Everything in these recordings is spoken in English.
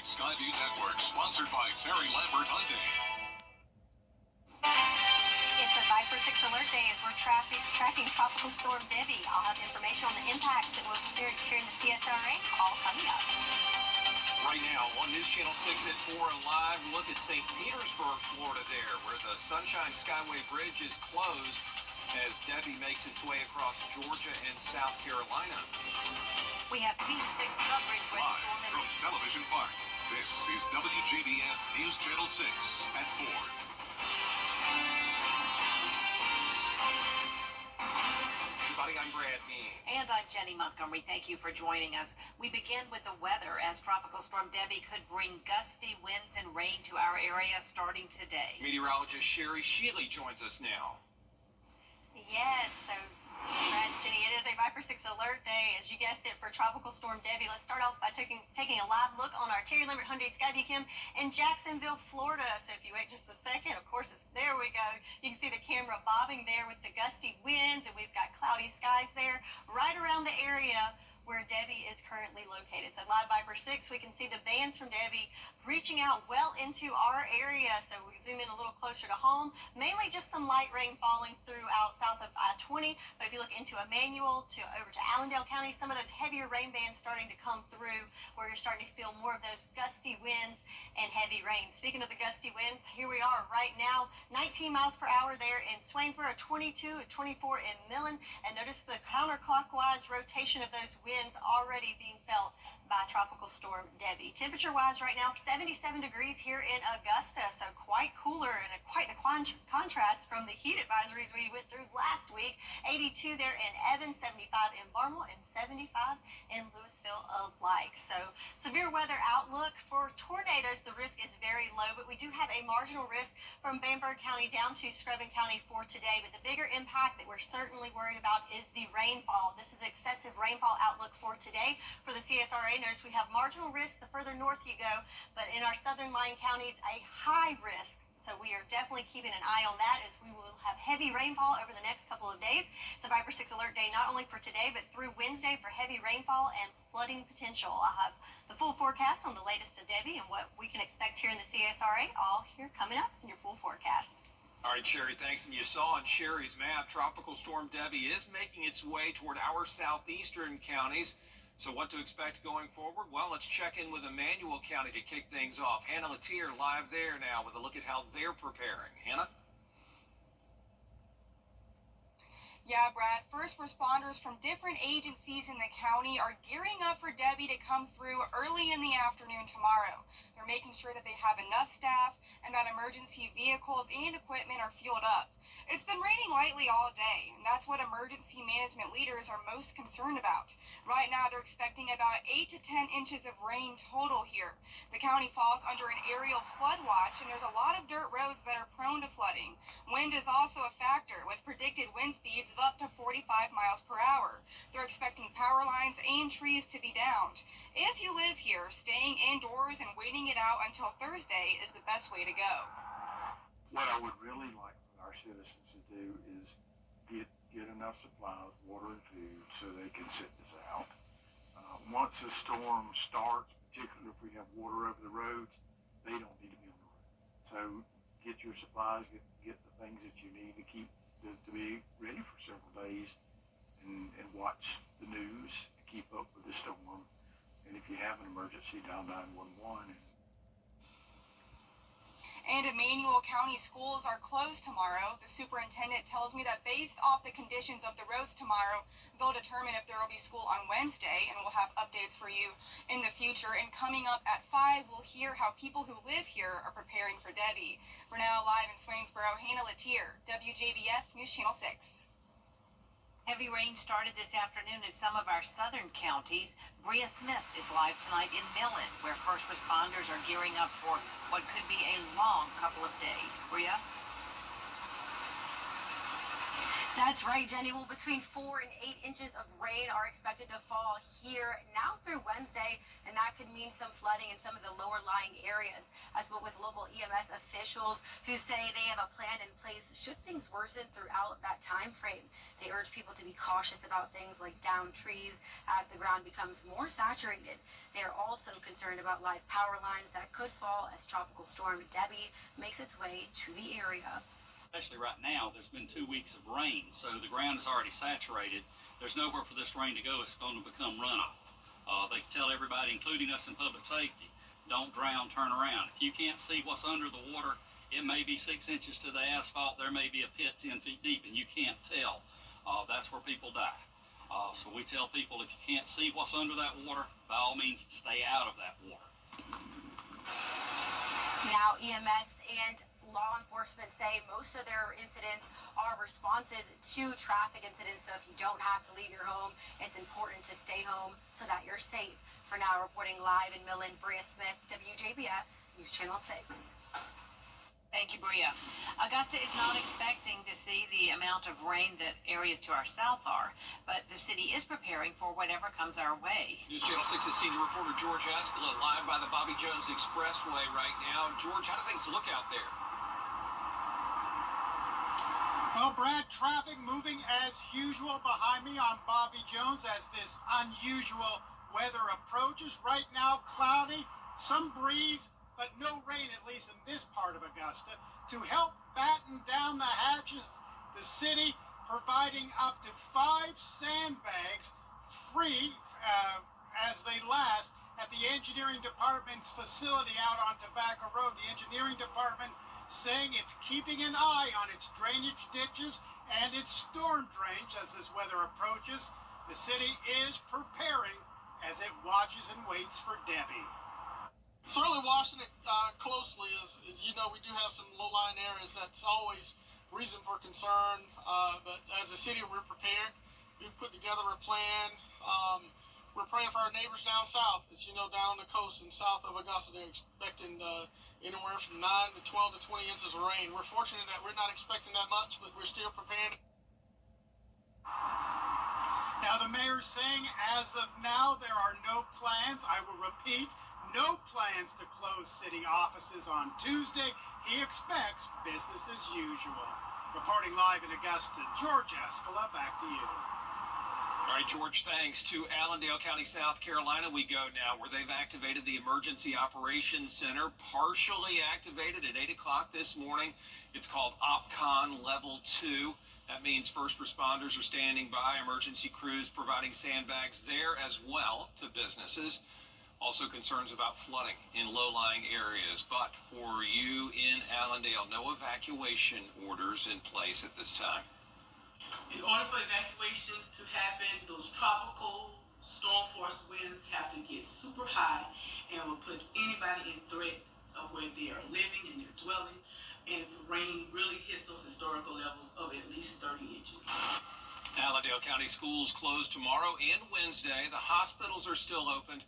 Skyview Network, sponsored by Terry Lambert Hyundai. It's a Viper 6 alert day as we're tracking Tropical Storm Debbie. I'll have information on the impacts that we'll experience here in the CSRA, all coming up. Right now on News Channel 6 at 4 and live, look at St. Petersburg, Florida there, where the Sunshine Skyway Bridge is closed as Debbie makes its way across Georgia and South Carolina. We have Team 6 coverage with the storm Live from Television Park, this is WJBF News Channel 6 at 4. I'm Brad Means. And I'm Jenny Montgomery. Thank you for joining us. We begin with the weather as Tropical Storm Debbie could bring gusty winds and rain to our area starting today. Meteorologist Sherry Sheely joins us now. Yes, so Brad and Jenny, it is a Viper 6 alert day, as you guessed it, for Tropical Storm Debbie. Let's start off by taking a live look on our Terry Lambert Hyundai Skyview Cam in Jacksonville, Florida. So if you wait just a second, of course, there we go. You can see the camera bobbing there with the gusty winds, and we've got cloudy skies there right around the area where Debbie is currently located. So live Viper 6, we can see the bands from Debbie reaching out well into our area. So we zoom in a little closer to home, mainly just some light rain falling throughout south of I-20. But if you look into Emmanuel over to Allendale County, some of those heavier rain bands starting to come through where you're starting to feel more of those gusty winds and heavy rain. Speaking of the gusty winds, here we are right now, 19 miles per hour there in Swainsboro, 22 and 24 in Millen. And notice the counterclockwise rotation of those winds already being felt by Tropical Storm Debbie. Temperature-wise right now, 77 degrees here in Augusta, so quite cooler and quite the contrast from the heat advisories we went through last week. 82 there in Evans, 75 in Barnwell, and 75 in Louisville alike. So severe weather outlook for tornadoes. The risk is very low, but we do have a marginal risk from Bamberg County down to Scrubbin County for today. But the bigger impact that we're certainly worried about is the rainfall. This is excessive rainfall outlook for today for the CSRA. Notice we have marginal risk the further north you go, but in our southern line counties, a high risk. So we are definitely keeping an eye on that as we will have heavy rainfall over the next couple of days. It's a Viper 6 alert day not only for today, but through Wednesday for heavy rainfall and flooding potential. I'll have the full forecast on the latest of Debbie and what we can expect here in the CSRA, all here coming up in your full forecast. All right, Sherry, thanks. And you saw on Sherry's map, Tropical Storm Debbie is making its way toward our southeastern counties. So what to expect going forward? Well, let's check in with Emmanuel County to kick things off. Hannah Latier live there now with a look at how they're preparing. Hannah? Yeah, Brad, first responders from different agencies in the county are gearing up for Debbie to come through early in the afternoon tomorrow. They're making sure that they have enough staff and that emergency vehicles and equipment are fueled up. It's been raining lightly all day, and that's what emergency management leaders are most concerned about. Right now, they're expecting about 8 to 10 inches of rain total here. The county falls under an aerial flood watch, and there's a lot of dirt roads that are prone to flooding. Wind is also a factor, with predicted wind speeds of up to 45 miles per hour. They're expecting power lines and trees to be downed. If you live here, staying indoors and waiting it out until Thursday is the best way to go. What I would really like our citizens to do is get enough supplies, water and food, so they can sit this out. Once the storm starts, particularly if we have water over the roads, they don't need to be on the road. So get your supplies, get the things that you need to keep to be ready for several days, and watch the news, keep up with the storm, and if you have an emergency, dial 911. And Emmanuel County schools are closed tomorrow. The superintendent tells me that based off the conditions of the roads tomorrow, they'll determine if there will be school on Wednesday, and we'll have updates for you in the future. And coming up at 5, we'll hear how people who live here are preparing for Debbie. For now, live in Swainsboro, Hannah Latier, WJBF News Channel 6. Heavy rain started this afternoon in some of our southern counties. Bria Smith is live tonight in Millen, where first responders are gearing up for what could be a long couple of days. Bria? That's right, Jenny. Well, between 4 and 8 inches of rain are expected to fall here now through Wednesday, and that could mean some flooding in some of the lower lying areas. I spoke with local EMS officials who say they have a plan in place should things worsen throughout that time frame. They urge people to be cautious about things like downed trees as the ground becomes more saturated. They are also concerned about live power lines that could fall as Tropical Storm Debbie makes its way to the area. Especially right now, there's been 2 weeks of rain, so the ground is already saturated. There's nowhere for this rain to go. It's going to become runoff. They tell everybody, including us in public safety, don't drown, turn around. If you can't see what's under the water, it may be 6 inches to the asphalt. There may be a pit 10 feet deep, and you can't tell. That's where people die. So we tell people, if you can't see what's under that water, by all means, stay out of that water. Now, EMS and law enforcement say most of their incidents are responses to traffic incidents. So if you don't have to leave your home, it's important to stay home so that you're safe. For now, reporting live in Millen, Bria Smith, WJBF, News Channel 6. Thank you, Bria. Augusta is not expecting to see the amount of rain that areas to our south are, but the city is preparing for whatever comes our way. News Channel 6's senior reporter George Haskell live by the Bobby Jones Expressway right now. George, how do things look out there? Well, Brad, traffic moving as usual behind me on Bobby Jones as this unusual weather approaches. Right now, cloudy, some breeze, but no rain, at least in this part of Augusta. To help batten down the hatches, the city providing up to 5 sandbags free as they last at the engineering department's facility out on Tobacco Road. The engineering department saying it's keeping an eye on its drainage ditches and its storm drains as this weather approaches. The city is preparing as it watches and waits for Debbie. Certainly watching it closely. As you know, we do have some low-lying areas. That's always reason for concern. But as a city, we're prepared. We've put together a plan. We're praying for our neighbors down south. As you know, down on the coast and south of Augusta, they're expecting anywhere from 9 to 12 to 20 inches of rain. We're fortunate that we're not expecting that much, but we're still preparing. Now, the mayor's saying as of now, there are no plans. I will repeat, no plans to close city offices on Tuesday. He expects business as usual. Reporting live in Augusta, George Escala, back to you. All right, George, thanks. To Allendale County, South Carolina, we go now, where they've activated the Emergency Operations Center, partially activated at 8 o'clock this morning. It's called OPCON Level 2. That means first responders are standing by, emergency crews providing sandbags there as well to businesses. Also concerns about flooding in low-lying areas. But for you in Allendale, no evacuation orders in place at this time. In order for evacuations to happen, those tropical storm force winds have to get super high and will put anybody in threat of where they are living and they're dwelling. And if the rain really hits those historical levels of at least 30 inches. Allendale County schools closed tomorrow and Wednesday. The hospitals are still open,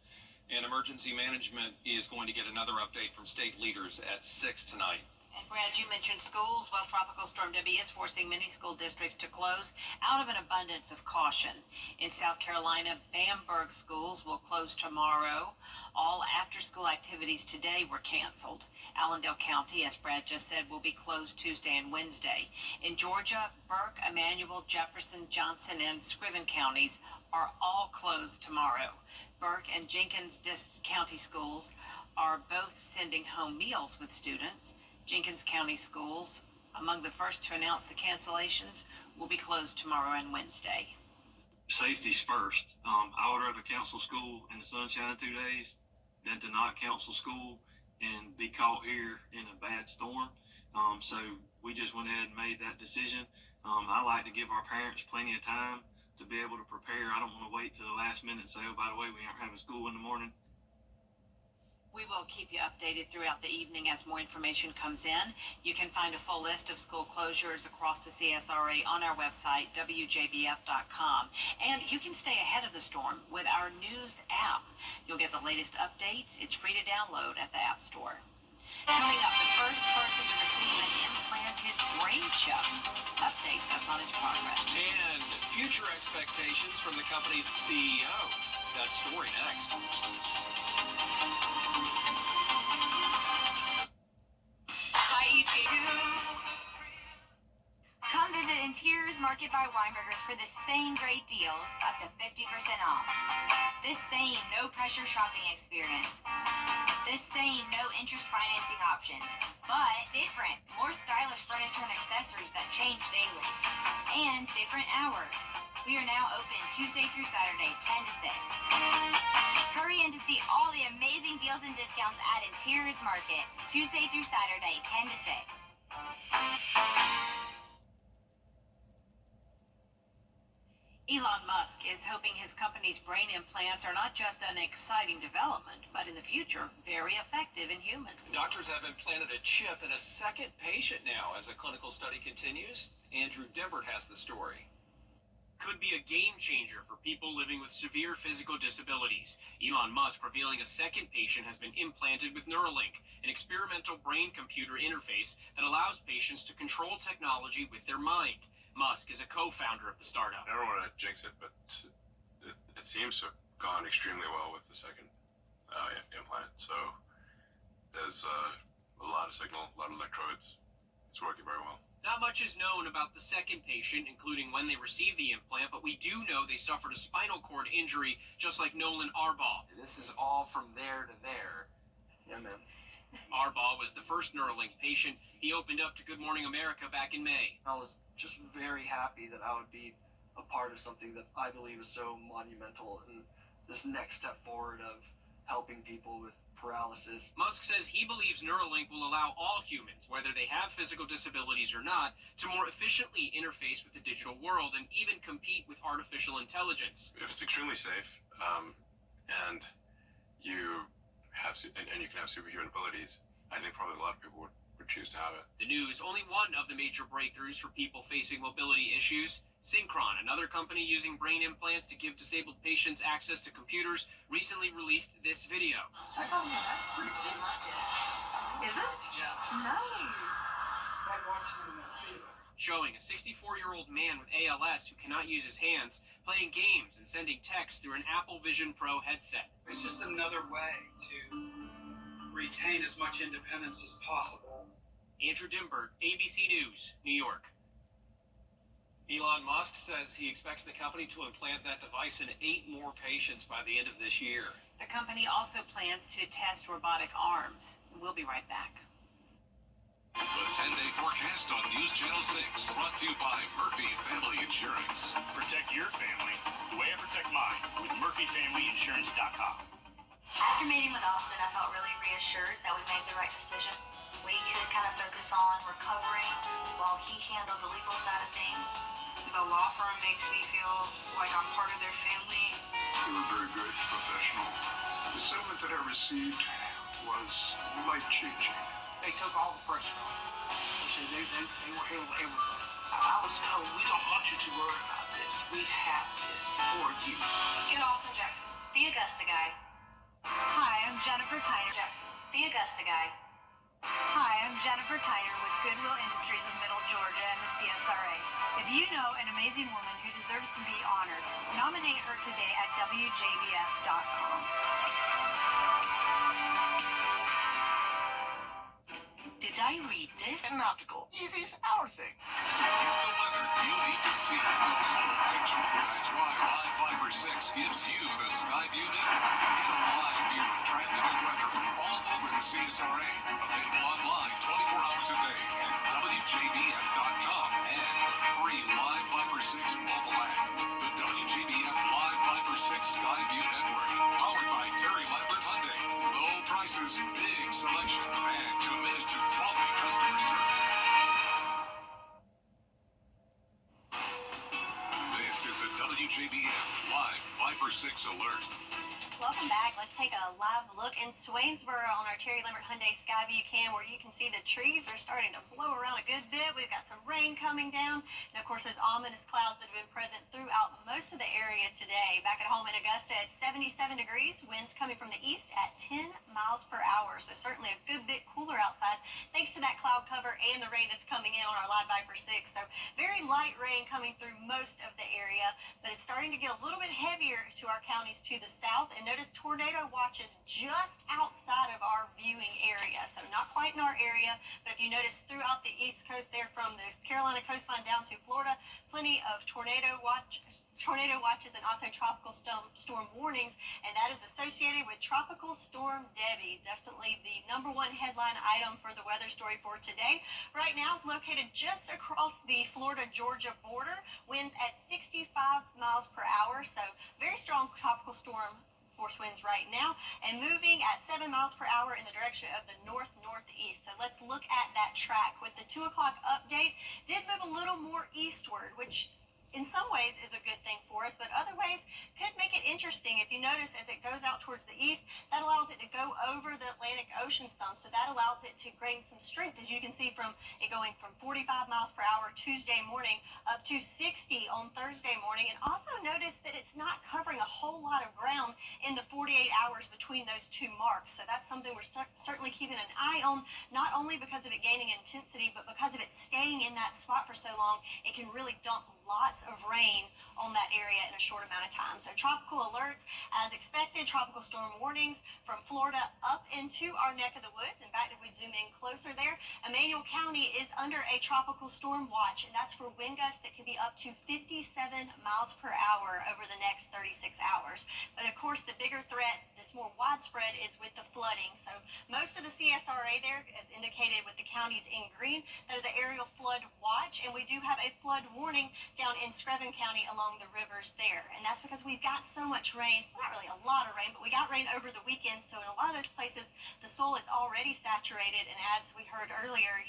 and emergency management is going to get another update from state leaders at 6 tonight. And Brad, you mentioned schools. Well, Tropical Storm Debbie is forcing many school districts to close out of an abundance of caution. In South Carolina, Bamberg schools will close tomorrow. All after-school activities today were canceled. Allendale County, as Brad just said, will be closed Tuesday and Wednesday. In Georgia, Burke, Emmanuel, Jefferson, Johnson, and Scriven counties are all closed tomorrow. Burke and Jenkins County schools are both sending home meals with students. Jenkins County schools, among the first to announce the cancellations, will be closed tomorrow and Wednesday. Safety's first. I would rather cancel school in the sunshine 2 days than to not cancel school and be caught here in a bad storm. So we just went ahead and made that decision. I like to give our parents plenty of time to be able to prepare. I don't want to wait till the last minute and say, oh, by the way, we aren't having school in the morning. We will keep you updated throughout the evening as more information comes in. You can find a full list of school closures across the CSRA on our website, WJBF.com. And you can stay ahead of the storm with our news app. You'll get the latest updates. It's free to download at the App Store. Coming up, the first person to receive an implant his brain chip, updates us on his progress. And future expectations from the company's CEO. That story next. Hi, ET. Come visit Interiors Market by Weinbergers for the same great deals, up to 50% off. This same no-pressure shopping experience. This same no-interest financing options, but different, more stylish furniture and accessories that change daily. And different hours. We are now open Tuesday through Saturday, 10 to 6. Hurry in to see all the amazing deals and discounts at Interiors Market, Tuesday through Saturday, 10 to 6. Elon Musk is hoping his company's brain implants are not just an exciting development, but in the future, very effective in humans. Doctors have implanted a chip in a second patient now as a clinical study continues. Andrew Dimbert has the story. Could be a game changer for people living with severe physical disabilities. Elon Musk revealing a second patient has been implanted with Neuralink, an experimental brain-computer interface that allows patients to control technology with their mind. Musk is a co-founder of the startup. I don't want to jinx it, but it seems to have gone extremely well with the second implant. So there's a lot of signal, a lot of electrodes. It's working very well. Not much is known about the second patient, including when they received the implant, but we do know they suffered a spinal cord injury, just like Nolan Arbaugh. This is all from there to there. Yeah, man. Arbaugh was the first Neuralink patient. He opened up to Good Morning America back in May. I was just very happy that I would be a part of something that I believe is so monumental and this next step forward of helping people with paralysis. Musk says he believes Neuralink will allow all humans, whether they have physical disabilities or not, to more efficiently interface with the digital world and even compete with artificial intelligence. If it's extremely safe, and you have and you can have superhuman abilities, I think probably a lot of people would choose to have it. The news, only one of the major breakthroughs for people facing mobility issues. Synchron, another company using brain implants to give disabled patients access to computers, recently released this video. That's awesome. That's pretty cool. Is it? Yeah. Nice. It's like watching a film. Showing a 64-year-old man with ALS who cannot use his hands playing games and sending text through an Apple Vision Pro headset. It's just another way to retain as much independence as possible. Andrew Dimbert, ABC News, New York. Elon Musk says he expects the company to implant that device in 8 more patients by the end of this year. The company also plans to test robotic arms. We'll be right back. The 10-day forecast on News Channel 6, brought to you by Murphy Family Insurance. Protect your family the way I protect mine with MurphyFamilyInsurance.com. After meeting with Austin, I felt really reassured that we made the right decision. We could kind of focus on recovering while he handled the legal side of things. The law firm makes me feel like I'm part of their family. They were very good, professional. The settlement that I received was life-changing. They took all the pressure off. They were able to everything. I was told, we don't want you to worry about this. We have this for you. Get Austin Jackson, the Augusta guy. Hi, I'm Jennifer Tyner. Jackson, the Augusta guy. Hi, I'm Jennifer Tyner with Goodwill Industries of Middle Georgia and the CSRA. If you know an amazing woman who deserves to be honored, nominate her today at WJBF.com. Did I read this? An optical. Easy's our thing. To get the weather you need to see the whole picture. That's why Live Fiber 6 gives you the Skyview network. Get a live view of traffic and weather from all over the CSRA. Available online 24 hours a day at WJBF.com and the free Live Fiber 6 mobile app. The WJBF Live Fiber 6 Skyview network. Powered by Terry Lambert Hyundai. Low prices, big selection, and committed to quality customer service. This is a WJBF Live Fiber 6 alert. Welcome back. Let's take a live look in Swainsboro on our Terry Lambert Hyundai Skyview cam, where you can see the trees are starting to blow around a good bit. We've got some rain coming down, and of course those ominous clouds that have been present throughout most of the area today. Back at home in Augusta at 77 degrees, winds coming from the east at 10 miles per hour. So certainly a good bit cooler outside thanks to that cloud cover and the rain that's coming in on our Live Viper 6. So very light rain coming through most of the area, but it's starting to get a little bit heavier to our counties to the south. And notice tornado watches just outside of our viewing area. So not quite in our area, but if you notice throughout the east coast there from the Carolina coastline down to Florida, plenty of tornado watches and also tropical storm warnings, and that is associated with Tropical Storm Debbie. Definitely the #1 headline item for the weather story for today. Right now, located just across the Florida-Georgia border, winds at 65 miles per hour, so very strong tropical storm force winds right now, and moving at 7 miles per hour in the direction of the north-northeast. So let's look at that track. With the 2 o'clock update, did move a little more eastward, which in some ways is a good thing for us, but other ways could make it interesting. If you notice, as it goes out towards the east, that allows it to go over the Atlantic Ocean some, so that allows it to gain some strength, as you can see from it going from 45 miles per hour Tuesday morning up to 60 on Thursday morning. And also notice that it's not covering a whole lot of ground in the 48 hours between those two marks, so that's something we're certainly keeping an eye on, not only because of it gaining intensity, but because of it staying in that spot for so long. It can really dump lots of rain on that area in a short amount of time. So tropical alerts as expected, tropical storm warnings from Florida up into our neck of the woods. In fact, if we zoom in closer there, Emmanuel County is under a tropical storm watch, and that's for wind gusts that can be up to 57 miles per hour over the next 36 hours. But of course, the bigger threat that's more widespread is with the flooding. So most of the CSRA there, as indicated with the counties in green, that is an aerial flood watch, and we do have a flood warning down in Screven County along the rivers there. And that's because we've got so much rain, not really a lot of rain, but we got rain over the weekend. So in a lot of those places, the soil is already saturated. And as we heard earlier,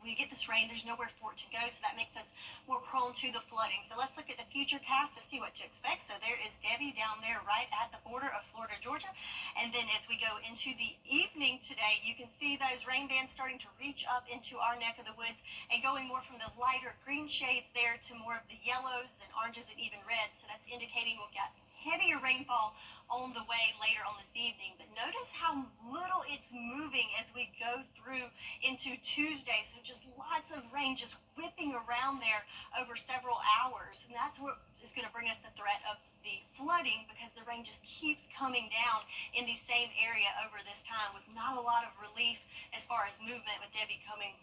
we get this rain, there's nowhere for it to go. So that makes us more prone to the flooding. So let's look at the future cast to see what to expect. So there is Debbie down there right at the border of Florida, Georgia. And then as we go into the evening today, you can see those rain bands starting to reach up into our neck of the woods and going more from the lighter green shades there to more of the yellows and oranges and even reds. So that's indicating we'll get heavier rainfall on the way later on this evening. But notice how little it's moving as we go through into Tuesday. So just lots of rain just whipping around there over several hours. And that's what is going to bring us the threat of the flooding, because the rain just keeps coming down in the same area over this time with not a lot of relief as far as movement with Debbie coming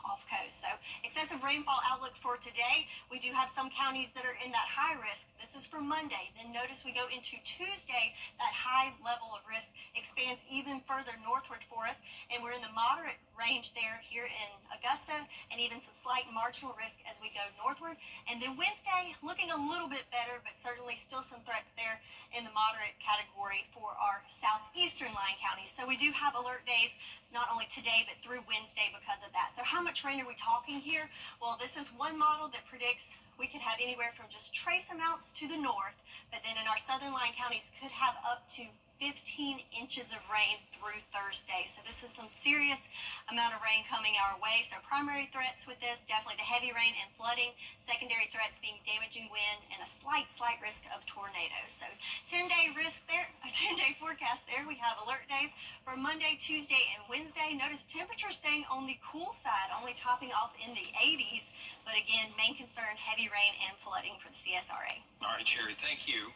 off coast. So excessive rainfall outlook for today. We do have some counties that are in that high risk. This is for Monday. Then notice we go into Tuesday, that high level of risk expands even further northward for us, and we're in the moderate range there here in Augusta, and even some slight marginal risk as we go northward. And then Wednesday, looking a little bit better, but certainly still some threats there in the moderate category for our southeastern line counties. So we do have alert days not only today, but through Wednesday because of that. So how much rain are we talking here? Well, this is one model that predicts we could have anywhere from just trace amounts to the north, but then in our southern line counties could have up to 15 inches of rain through Thursday. So this is some serious amount of rain coming our way. So primary threats with this, definitely the heavy rain and flooding. Secondary threats being damaging wind and a slight risk of tornadoes. So 10-day risk there, a 10-day forecast there. We have alert days for Monday, Tuesday, and Wednesday. Notice temperatures staying on the cool side, only topping off in the 80s. But again, main concern, heavy rain and flooding for the CSRA. All right, Sherry, thank you.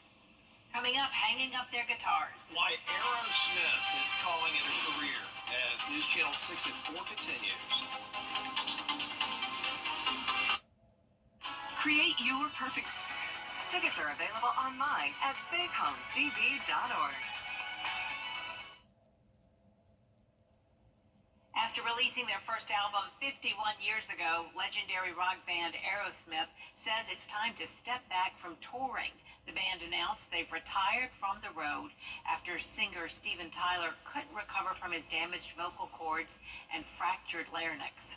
Coming up, hanging up their guitars. Why Aerosmith is calling it a career as News Channel 6 at 4 continues. Create your perfect... Tickets are available online at safehomesdb.org. After releasing their first album 51 years ago, legendary rock band Aerosmith says it's time to step back from touring. The band announced they've retired from the road after singer Steven Tyler couldn't recover from his damaged vocal cords and fractured larynx.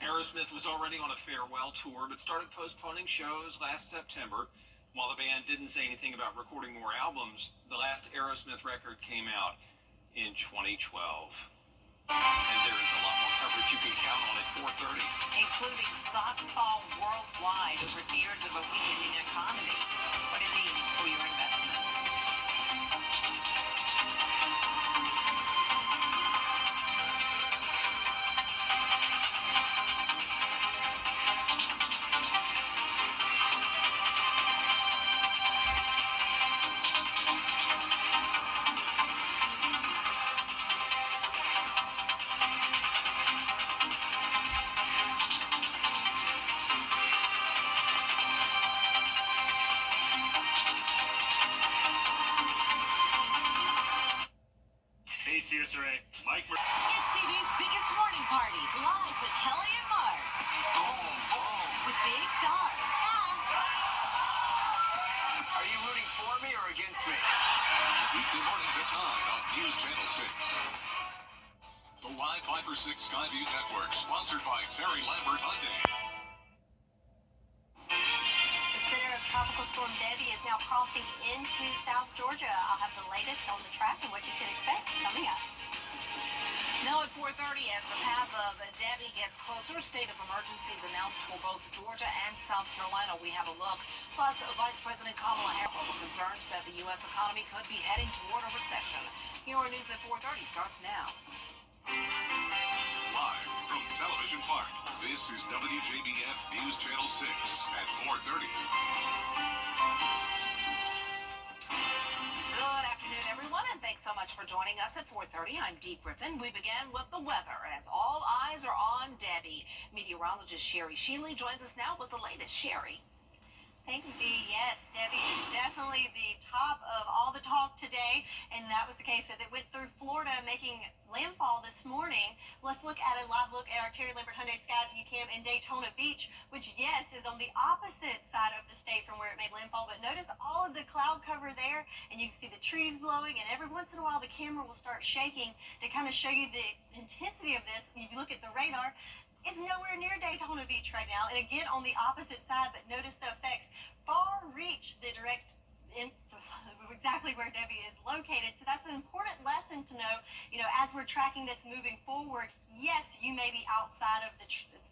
Aerosmith was already on a farewell tour, but started postponing shows last September. While the band didn't say anything about recording more albums, the last Aerosmith record came out in 2012. And there is a lot more coverage you can count on at 4:30. Including stocks fall worldwide over fears of a weakening economy. What it means for your investments. Hey, CSRA, Mike. It's TV's biggest morning party, live with Kelly and Mark. With big stars. Are you rooting for me or against me? Weekday mornings at 9 on News Channel 6. The live Viper 6 Skyview Network, sponsored by Terry Lambert Hyundai. The center of Tropical Storm Debbie is now crossing into South Georgia. I'll have the latest on the track and what you can expect coming up. Now at 4:30, as the path of Debbie gets closer, state of emergency is announced for both Georgia and South Carolina. We have a look. Plus, Vice President Kamala Harris concerns that the U.S. economy could be heading toward a recession. Your news at 4:30 starts now. Live from Television Park, this is WJBF News Channel 6 at 4:30. Good afternoon, everyone, and thanks so much for joining us at 4:30. I'm Dee Griffin. We begin with the weather, as all eyes are on Debbie. Meteorologist Sherry Shealy joins us now with the latest. Sherry. Thanks, Dee. Yes, Debbie is definitely the top of all the talk today, and that was the case as it went through Florida, making landfall this morning. Let's look at a live look at our Terry Lambert Hyundai Skyview Cam in Daytona Beach, which, yes, is on the opposite side of the state from where it made landfall. But notice all of the cloud cover there, and you can see the trees blowing, and every once in a while the camera will start shaking to kind of show you the intensity of this. If you look at the radar, it's nowhere near Daytona Beach right now, and again on the opposite side, but notice the effects far reach the direct exactly where Debbie is located. So that's an important lesson to know, as we're tracking this moving forward. Yes, you may be outside of the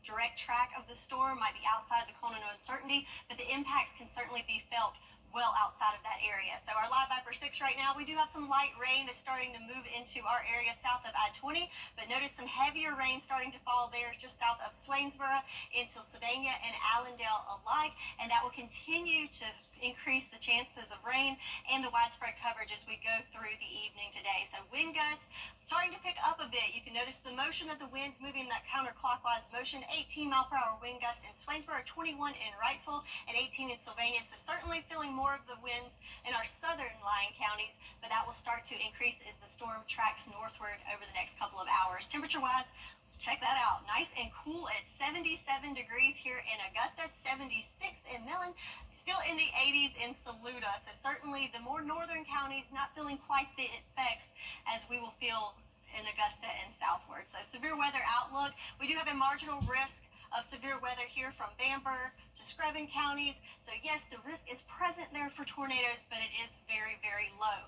direct track of the storm, might be outside of the cone of uncertainty, but the impacts can certainly be felt well outside of that area. So our live Viper 6 right now, we do have some light rain that's starting to move into our area south of I-20, but notice some heavier rain starting to fall there just south of Swainsboro into Sylvania and Allendale alike, and that will continue to increase the chances of rain and the widespread coverage as we go through the evening today. So wind gusts starting to pick up a bit. You can notice the motion of the winds moving in that counterclockwise motion. 18-mile-per-hour wind gusts in Swainsboro, 21 in Wrightsville, and 18 in Sylvania. So certainly feeling more of the winds in our southern lying counties, but that will start to increase as the storm tracks northward over the next couple of hours. Temperature-wise, check that out. Nice and cool at 77 degrees here in Augusta, 76 in Millen, still in the 80s in Saluda. So certainly the more northern counties not feeling quite the effects as we will feel in Augusta and southward. So severe weather outlook. We do have a marginal risk of severe weather here from Bamberg to Screven counties. So yes, the risk is present there for tornadoes, but it is very, very low.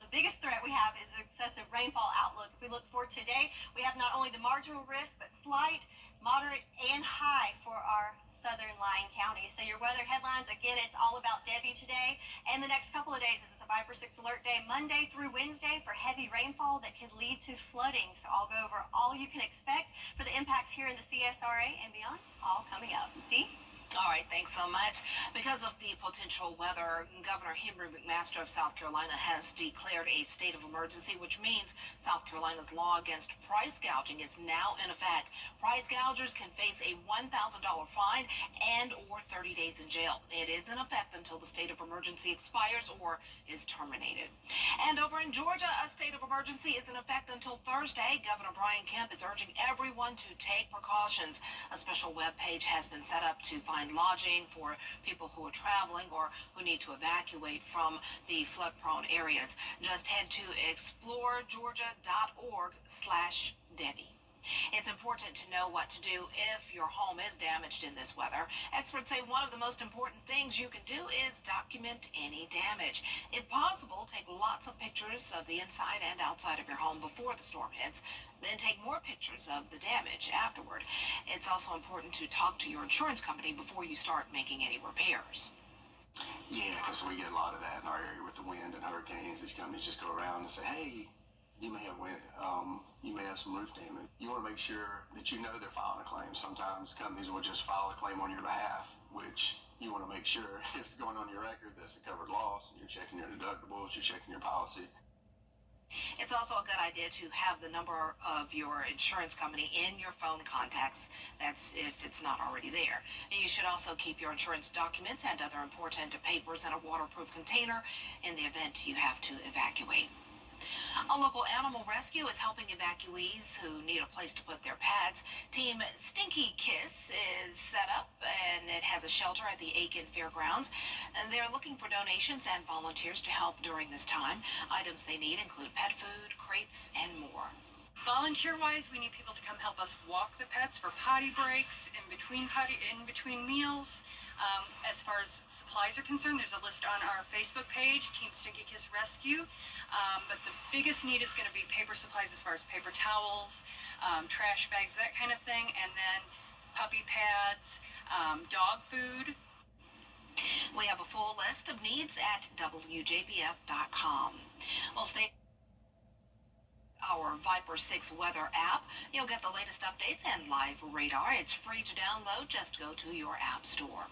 The biggest threat we have is excessive rainfall outlook. If we look for today, we have not only the marginal risk, but slight, moderate, and high for our southern lying counties. So your weather headlines, again, it's all about Debbie today. And the next couple of days, this is a Viper 6 alert day, Monday through Wednesday, for heavy rainfall that can lead to flooding. So I'll go over all you can expect for the impacts here in the CSRA and beyond, all coming up. Dee? All right, thanks so much. Because of the potential weather, Governor Henry McMaster of South Carolina has declared a state of emergency, which means South Carolina's law against price gouging is now in effect. Price gougers can face a $1,000 fine and or 30 days in jail. It is in effect until the state of emergency expires or is terminated. And over in Georgia, a state of emergency is in effect until Thursday. Governor Brian Kemp is urging everyone to take precautions. A special web page has been set up to find lodging for people who are traveling or who need to evacuate from the flood-prone areas. Just head to exploregeorgia.org/Debbie. It's important to know what to do if your home is damaged in this weather. Experts say one of the most important things you can do is document any damage. If possible, take lots of pictures of the inside and outside of your home before the storm hits. Then take more pictures of the damage afterward. It's also important to talk to your insurance company before you start making any repairs. Yeah, because we get a lot of that in our area with the wind and hurricanes. These companies just go around and say, hey, you may have wind, you may have some roof damage. You want to make sure that you know they're filing a claim. Sometimes companies will just file a claim on your behalf, which you want to make sure if it's going on your record, that's a covered loss, and you're checking your deductibles, you're checking your policy. It's also a good idea to have the number of your insurance company in your phone contacts. That's if it's not already there. And you should also keep your insurance documents and other important papers in a waterproof container in the event you have to evacuate. A local animal rescue is helping evacuees who need a place to put their pets. Team Stinky Kiss is set up and it has a shelter at the Aiken Fairgrounds. And they're looking for donations and volunteers to help during this time. Items they need include pet food, crates, and more. Volunteer-wise, we need people to come help us walk the pets for potty breaks, in between meals. As far as supplies are concerned, there's a list on our Facebook page, Team Stinky Kiss Rescue. But the biggest need is going to be paper supplies as far as paper towels, trash bags, that kind of thing, and then puppy pads, dog food. We have a full list of needs at WJBF.com. Well, stay our Viper 6 weather app. You'll get the latest updates and live radar. It's free to download. Just go to your app store.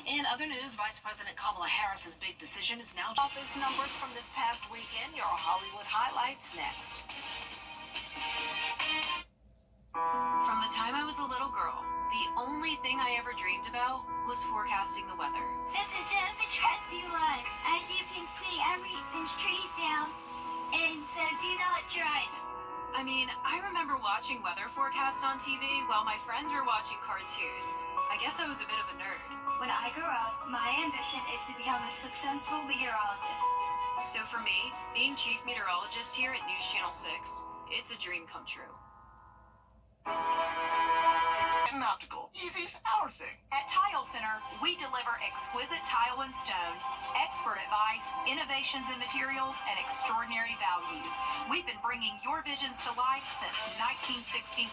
In other news, Vice President Kamala Harris's big decision is now office numbers from this past weekend. Your Hollywood highlights next. From the time I was a little girl, the only thing I ever dreamed about was forecasting the weather. This is Jennifer Trexie Lund. I see a pink flea every inch trees down, and so do not drive. I mean, I remember watching weather forecasts on TV while my friends were watching cartoons. I guess I was a bit of a nerd. When I grow up, my ambition is to become a successful meteorologist. So for me, being chief meteorologist here at News Channel 6, it's a dream come true. Optical. Easy's our thing. At Tile Center, we deliver exquisite tile and stone, expert advice, innovations in materials, and extraordinary value. We've been bringing your visions to life since 1961.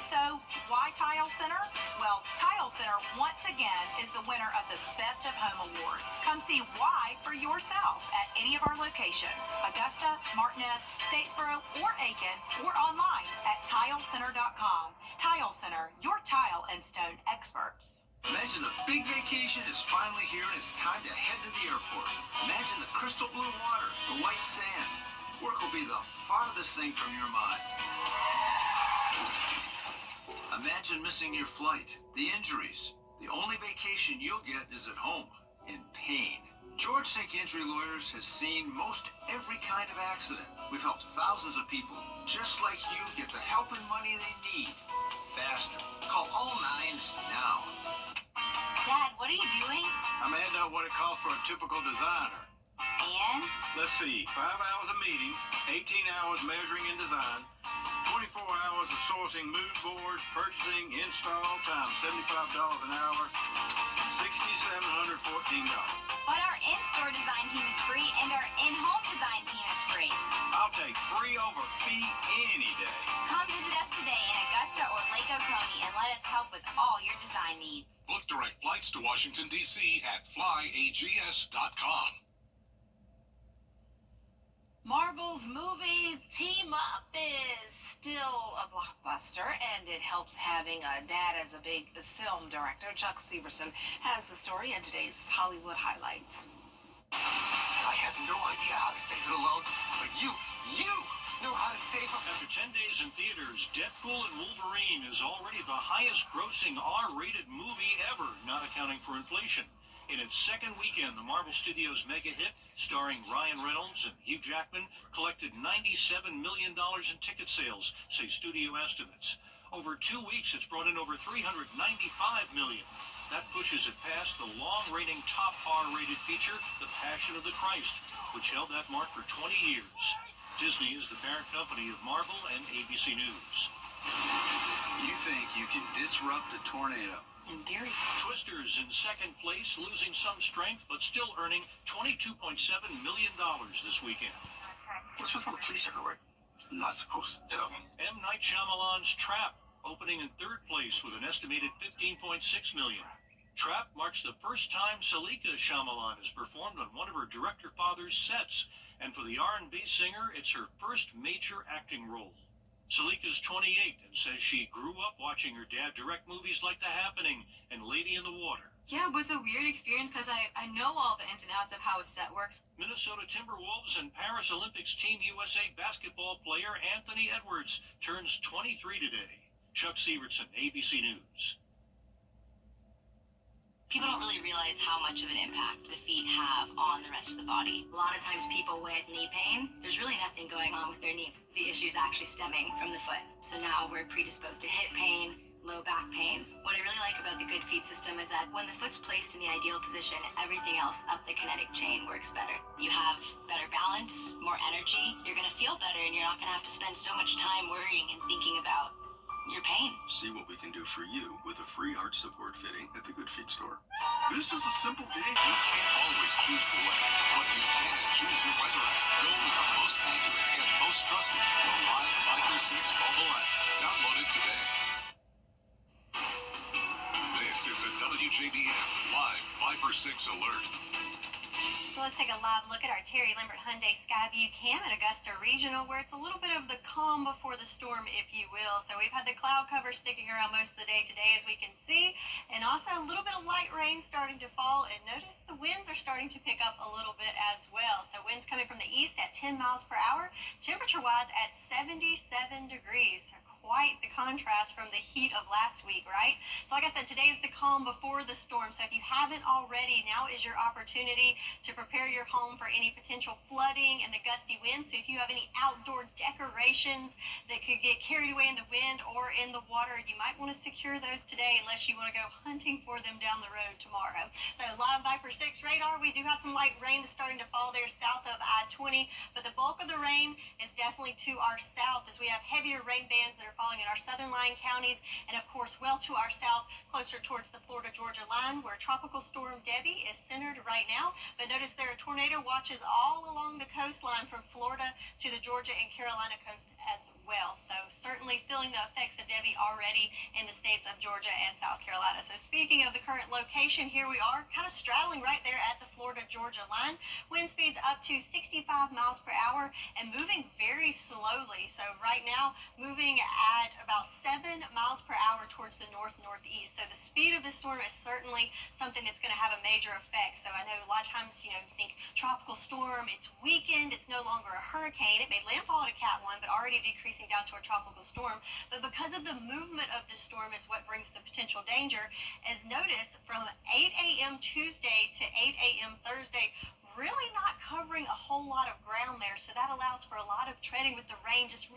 So, why Tile Center? Well, Tile Center, once again, is the winner of the Best of Home Award. Come see why for yourself at any of our locations, Augusta, Martinez, Statesboro, or Aiken, or online at tilecenter.com. Tile Center, your tile and stone experts. Imagine the big vacation is finally here and it's time to head to the airport. Imagine the crystal blue waters, the white sand. Work will be the farthest thing from your mind. Imagine missing your flight, the injuries. The only vacation you'll get is at home, in pain. George Sink Injury Lawyers has seen most every kind of accident. We've helped thousands of people just like you get the help and money they need faster. Call all nines now. Dad, what are you doing? I'm adding up what it costs for a typical designer. And? Let's see, 5 hours of meetings, 18 hours measuring and design, 24 hours of sourcing mood boards, purchasing, install, times $75 an hour, $6,714. But our in-store design team is free and our in-home design team is free. I'll take free over fee any day. Come visit us today in Augusta or Lake Oconee and let us help with all your design needs. Book direct flights to Washington, D.C. at flyags.com. Marvel's movies Team Up is still a blockbuster, and it helps having a dad as a big film director. Chuck Severson has the story in today's Hollywood highlights. I have no idea how to save it alone, but you know how to save it. After 10 days in theaters, Deadpool and Wolverine is already the highest grossing R-rated movie ever, not accounting for inflation. In its second weekend, the Marvel Studios mega hit, starring Ryan Reynolds and Hugh Jackman, collected $97 million in ticket sales, say studio estimates. Over 2 weeks, it's brought in over $395 million. That pushes it past the long-reigning top R-rated feature, The Passion of the Christ, which held that mark for 20 years. Disney is the parent company of Marvel and ABC News. You think you can disrupt a tornado? And Gary. Twisters in second place, losing some strength, but still earning $22.7 million this weekend. What's with all the police everywhere? I'm not supposed to tell. M. Night Shyamalan's Trap, opening in third place with an estimated $15.6 million. Trap marks the first time Salika Shyamalan has performed on one of her director father's sets, and for the R&B singer, it's her first major acting role. Salika's 28 and says she grew up watching her dad direct movies like The Happening and Lady in the Water. Yeah, it was a weird experience because I know all the ins and outs of how a set works. Minnesota Timberwolves and Paris Olympics Team USA basketball player Anthony Edwards turns 23 today. Chuck Severson, ABC News. People don't really realize how much of an impact the feet have on the rest of the body. A lot of times people with knee pain, there's really nothing going on with their knee. The issue is actually stemming from the foot. So now we're predisposed to hip pain, low back pain. What I really like about the Good Feet system is that when the foot's placed in the ideal position, everything else up the kinetic chain works better. You have better balance, more energy, you're gonna feel better, and you're not gonna have to spend so much time worrying and thinking about your pain. See what we can do for you with a free arch support fitting at the Good Feet store. This is a simple game. You can't always choose the weather, but you can choose your weather app. Go with the most accurate and most trusted, the Live Viper 6 mobile app. Download it today. This is a WJBF Live Viper 6 alert. So let's take a live look at our Terry Lambert Hyundai Skyview Cam at Augusta Regional, where it's a little bit of the calm before the storm, if you will. So we've had the cloud cover sticking around most of the day today, as we can see, and also a little bit of light rain starting to fall. And notice the winds are starting to pick up a little bit as well. So winds coming from the east at 10 miles per hour, temperature-wise at 77 degrees. Quite the contrast from the heat of last week, right? So like I said, today is the calm before the storm. So if you haven't already, now is your opportunity to prepare your home for any potential flooding and the gusty winds. So if you have any outdoor decorations that could get carried away in the wind or in the water, you might want to secure those today unless you want to go hunting for them down the road tomorrow. So Live Viper 6 radar, we do have some light rain that's starting to fall there south of I-20, but the bulk of the rain is definitely to our south as we have heavier rain bands that are falling in our southern lying counties, and of course well to our south, closer towards the Florida-Georgia line, where Tropical Storm Debbie is centered right now. But notice there are tornado watches all along the coastline from Florida to the Georgia and Carolina coast as well. So certainly feeling the effects of Debbie already in the states of Georgia and South Carolina. So speaking of the current location, here we are kind of straddling right there at the Florida-Georgia line. Wind speeds up to 65 miles per hour and moving very slowly. So right now moving at about 7 miles per hour towards the north-northeast. So the speed of the storm is certainly something that's going to have a major effect. So I know a lot of times, you think tropical storm, it's weakened, it's no longer a hurricane. It may landfall at a Cat 1, but already decreasing down to a tropical storm. But because of the movement of the storm is what brings the potential danger. As noticed, from 8 a.m. Tuesday to 8 a.m. Thursday, really not covering a whole lot of ground there, so that allows for a lot of treading with the rain, just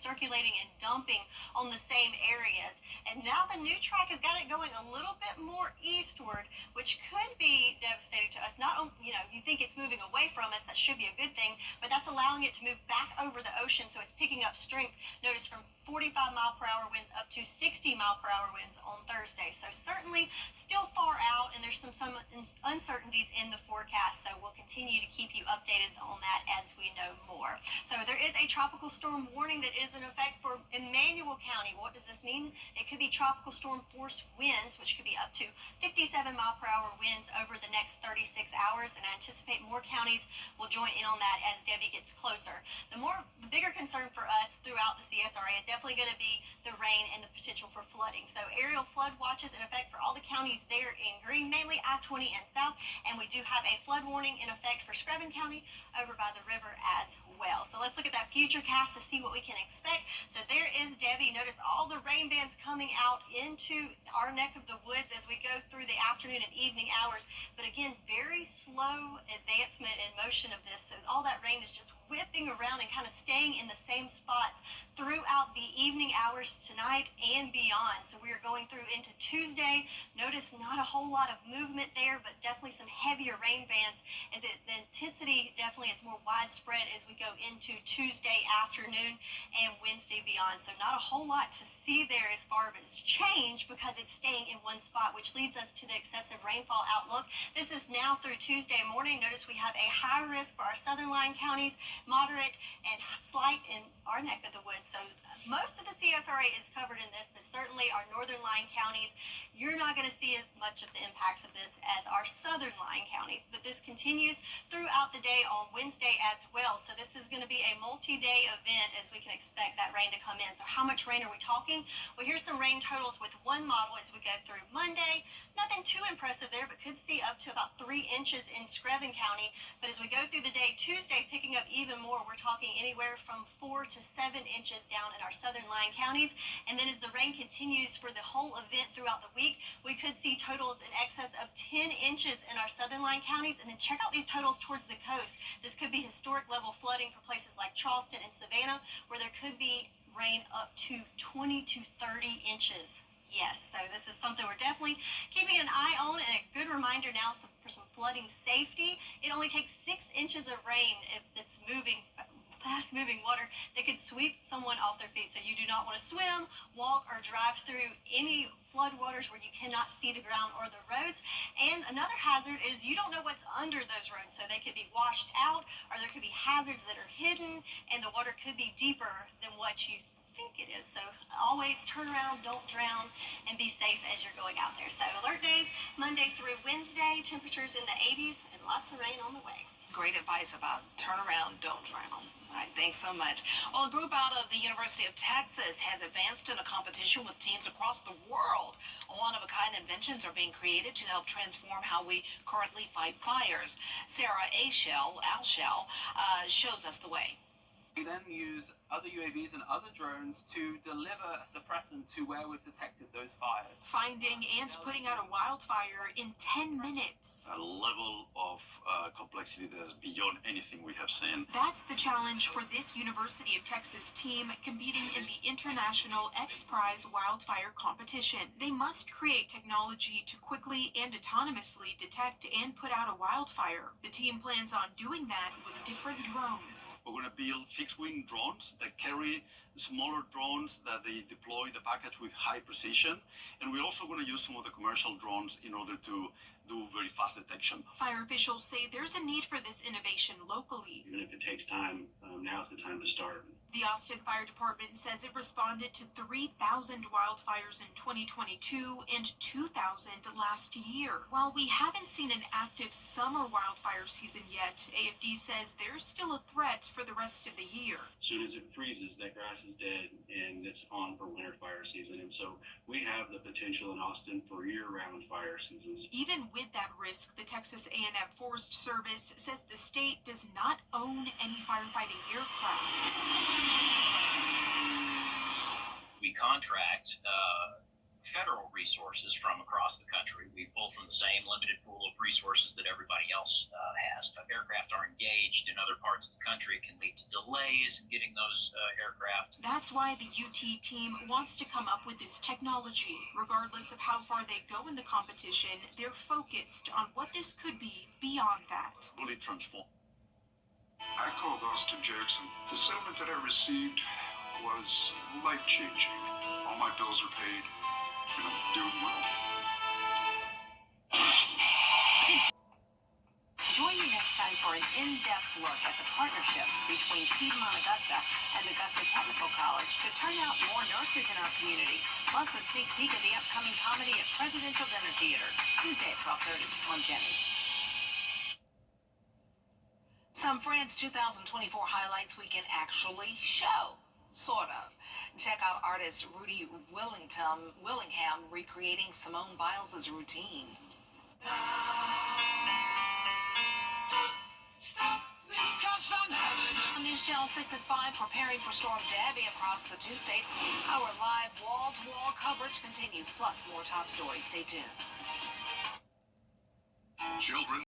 circulating and dumping on the same areas. And now the new track has got it going a little bit more eastward, which could be devastating to us. Not only, you think it's moving away from us, that should be a good thing, but that's allowing it to move back over the ocean, so it's picking up strength. Notice from 45 mile per hour winds up to 60 mile per hour winds on Thursday. So certainly still far out, and there's some uncertainties in the forecast, so we'll continue to keep you updated on that as we know more. So there is a tropical storm warning that is in effect for Emmanuel County. What does this mean? It could be tropical storm force winds, which could be up to 57 mile per hour winds over the next 36 hours, and I anticipate more counties will join in on that as Debbie gets closer. The bigger concern for us throughout the CSRA is definitely going to be the rain and the potential for flooding. So aerial flood watches in effect for all the counties there in green, mainly I-20 and south, and we do have a flood warning in effect for Screven County over by the river as well. So let's look at that future cast to see what we can expect. So there is Debbie. Notice all the rain bands coming out into our neck of the woods as we go through the afternoon and evening hours. But again, very slow advancement and motion of this. So all that rain is just whipping around and kind of staying in the same spots throughout the evening evening hours tonight and beyond. So we are going through into Tuesday. Notice not a whole lot of movement there, but definitely some heavier rain bands. The intensity definitely is more widespread as we go into Tuesday afternoon and Wednesday beyond. So not a whole lot to see there as far as change because it's staying in one spot, which leads us to the excessive rainfall outlook. This is now through Tuesday morning. Notice we have a high risk for our southern line counties, moderate and slight in our neck of the woods. So most of the CSRA is covered in this, but certainly our northern line counties, you're not going to see as much of the impacts of this as our southern line counties. But this continues throughout the day on Wednesday as well. So this is going to be a multi-day event as we can expect that rain to come in. So how much rain are we talking? Well, here's some rain totals with one model as we go through Monday. Nothing too impressive there, but could see up to about 3 inches in Screven County. But as we go through the day, Tuesday picking up even more. We're talking anywhere from 4 to 7 inches down in our southern line counties. And then as the rain continues for the whole event throughout the week, we could see totals in excess of 10 inches in our southern line counties. And then check out these totals towards the coast. This could be historic level flooding for places like Charleston and Savannah, where there could be rain up to 20 to 30 inches. Yes, so this is something we're definitely keeping an eye on, and a good reminder now for some flooding safety. It only takes 6 inches of rain if it's moving, fast-moving water that could sweep someone off their feet. So you do not want to swim, walk, or drive through any flood waters where you cannot see the ground or the roads. And another hazard is you don't know what's under those roads. So they could be washed out, or there could be hazards that are hidden, and the water could be deeper than what you think it is. So always turn around, don't drown, and be safe as you're going out there. So alert days, Monday through Wednesday, temperatures in the 80s and lots of rain on the way. Great advice about turn around, don't drown. All right, thanks so much. Well, a group out of the University of Texas has advanced in a competition with teams across the world. One-of-a-kind inventions are being created to help transform how we currently fight fires. Sarah Alshell shows us the way. We then use other UAVs and other drones to deliver a suppressant to where we've detected those fires. Finding and putting out a wildfire in 10 minutes. A level of complexity that is beyond anything we have seen. That's the challenge for this University of Texas team competing in the International X Prize Wildfire Competition. They must create technology to quickly and autonomously detect and put out a wildfire. The team plans on doing that with different drones. We're going to build fixed-wing drones that carry smaller drones that they deploy the package with high precision. And we're also going to use some of the commercial drones in order to do very fast detection. Fire officials say there's a need for this innovation locally. Even if it takes time, now's the time to start. The Austin Fire Department says it responded to 3,000 wildfires in 2022 and 2,000 last year. While we haven't seen an active summer wildfire season yet, AFD says there's still a threat for the rest of the year. As soon as it freezes, that grass is dead and it's on for winter fire season. And so we have the potential in Austin for year-round fire seasons. Even with that risk, the Texas A&M Forest Service says the state does not own any firefighting aircraft. We contract federal resources from across the country. We pull from the same limited pool of resources that everybody else has. If aircraft are engaged in other parts of the country, it can lead to delays in getting those aircraft. That's why the UT team wants to come up with this technology. Regardless of how far they go in the competition, they're focused on what this could be beyond that. Fully transform. I called Austin Jackson. The settlement that I received was life-changing. All my bills are paid, and I'm doing well. Join me next time for an in-depth look at the partnership between Piedmont Augusta and Augusta Technical College to turn out more nurses in our community, plus a sneak peek of the upcoming comedy at Presidential Dinner Theater, Tuesday at 12:30 on Jenny. Some Friends 2024 highlights we can actually show. Sort of. Check out artist Rudy Willingham recreating Simone Biles' routine. On News Channel 6 at 5, preparing for Storm Debbie across the two-state. Our live wall-to-wall coverage continues, plus more top stories. Stay tuned. Children